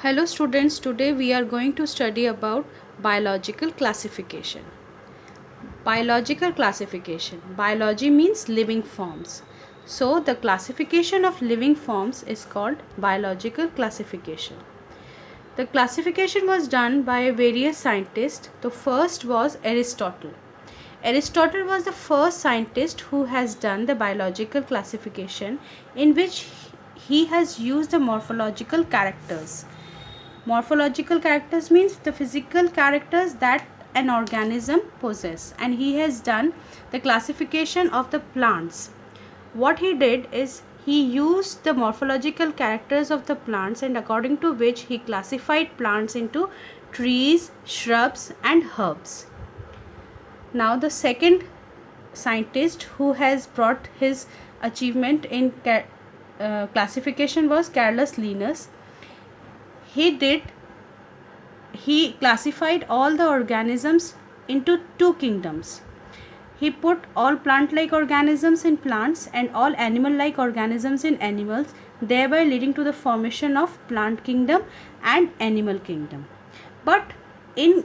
Hello students, today we are going to study about biological classification. Biological classification. Biology means living forms. So the classification of living forms is called biological classification. The classification was done by various scientists. The first was Aristotle. Aristotle was the first scientist who has done the biological classification, in which he has used the morphological characters. Morphological characters means the physical characters that an organism possess, and he has done the classification of the plants. What he did is he used the morphological characters of the plants, and according to which he classified plants into trees, shrubs and herbs. Now the second scientist who has brought his achievement in classification was Carolus Linnaeus. He classified all the organisms into two kingdoms. He put all plant-like organisms in plants and all animal-like organisms in animals, thereby leading to the formation of plant kingdom and animal kingdom. But in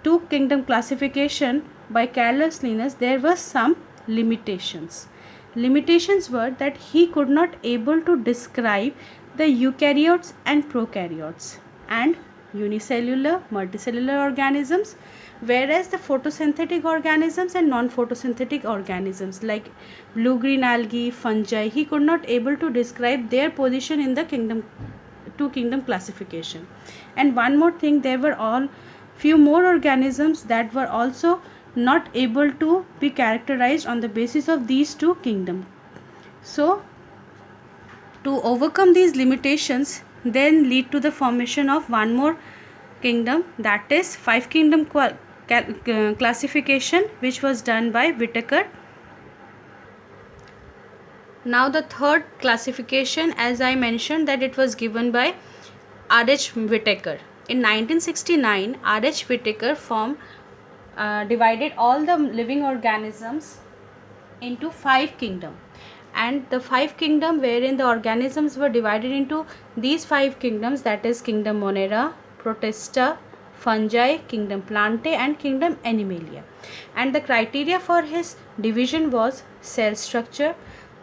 two kingdom classification by Carolus Linnaeus, there were some limitations. Limitations were that he could not able to describe the eukaryotes and prokaryotes and unicellular, multicellular organisms, whereas the photosynthetic organisms and non-photosynthetic organisms like blue-green algae, fungi, he could not able to describe their position in the two kingdom classification. And one more thing, there were all few more organisms that were also not able to be characterized on the basis of these two kingdoms. So to overcome these limitations then lead to the formation of one more kingdom, that is five kingdom classification, which was done by Whittaker. Now the third classification, as I mentioned, that it was given by R.H. Whittaker. In 1969, R.H. Whittaker divided all the living organisms into five kingdoms. And the five kingdom wherein the organisms were divided into these five kingdoms, that is kingdom Monera, Protista, fungi, kingdom Plantae and kingdom Animalia. And the criteria for his division was cell structure,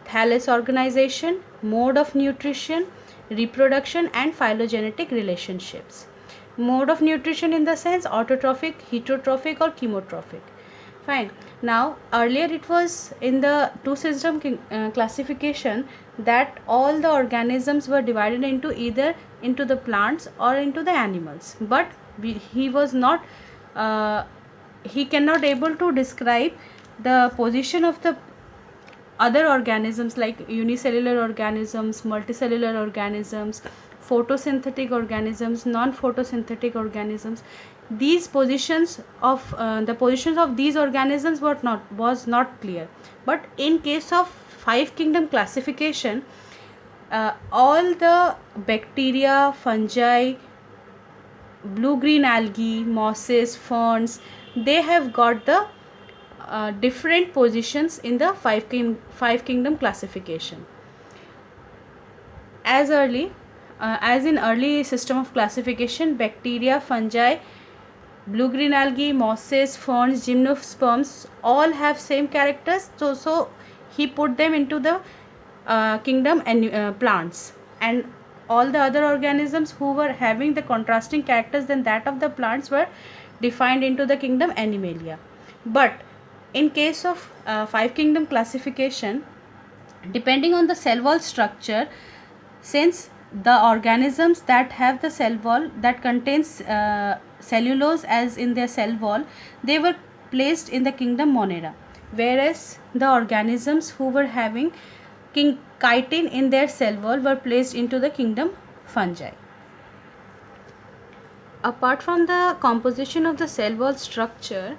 thallus organization, mode of nutrition, reproduction and phylogenetic relationships. Mode of nutrition in the sense autotrophic, heterotrophic or chemotrophic. Fine. Now earlier it was in the two system classification that all the organisms were divided into either into the plants or into the animals, but he was not he cannot able to describe the position of the other organisms like unicellular organisms, multicellular organisms, photosynthetic organisms, non-photosynthetic organisms. These positions of the positions of these organisms was not clear. But in case of five kingdom classification, all the bacteria, fungi, blue-green algae, mosses, ferns, they have got the different positions in the five kingdom classification. As in early system of classification, bacteria, fungi, blue-green algae, mosses, ferns, gymnosperms all have same characters. So he put them into the kingdom and plants, and all the other organisms who were having the contrasting characters than that of the plants were defined into the kingdom Animalia. But in case of five kingdom classification, depending on the cell wall structure, since the organisms that have the cell wall that contains cellulose as in their cell wall, they were placed in the kingdom Monera, whereas the organisms who were having chitin in their cell wall were placed into the kingdom Fungi. Apart from the composition of the cell wall structure,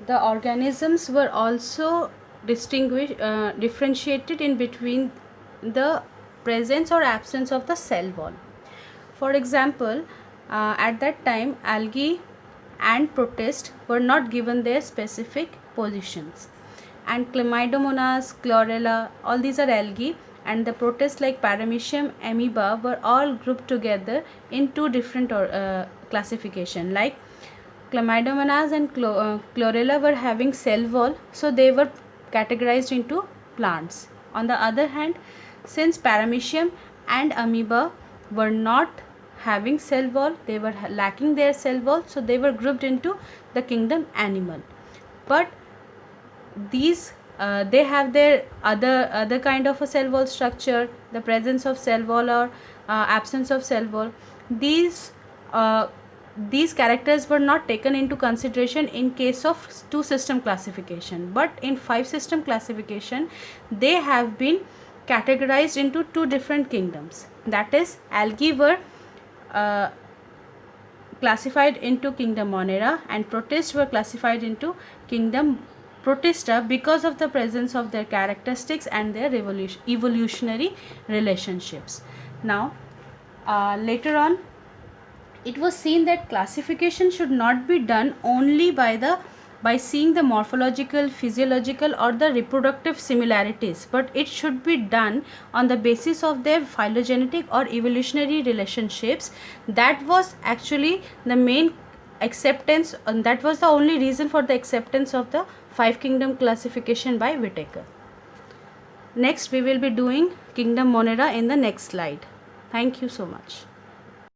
the organisms were also differentiated in between the presence or absence of the cell wall. For example, at that time algae and protist were not given their specific positions, and Chlamydomonas, Chlorella, all these are algae, and the protists like Paramecium, amoeba were all grouped together in two different classification. Like Chlamydomonas and Chlorella were having cell wall, so they were categorized into plants. On the other hand, since Paramecium and amoeba were not having cell wall, they were lacking their cell wall, so they were grouped into the kingdom animal. But these they have their other kind of a cell wall structure, the presence of cell wall or absence of cell wall. These characters were not taken into consideration in case of two system classification, but in five system classification they have been categorized into two different kingdoms. That is, algae were classified into kingdom Monera, and protists were classified into kingdom Protista because of the presence of their characteristics and their evolutionary relationships. Now, later on, it was seen that classification should not be done only by seeing the morphological, physiological or the reproductive similarities, but it should be done on the basis of their phylogenetic or evolutionary relationships. That was actually the main acceptance, and that was the only reason for the acceptance of the five kingdom classification by Whittaker. Next we will be doing kingdom Monera in the next slide. Thank you so much.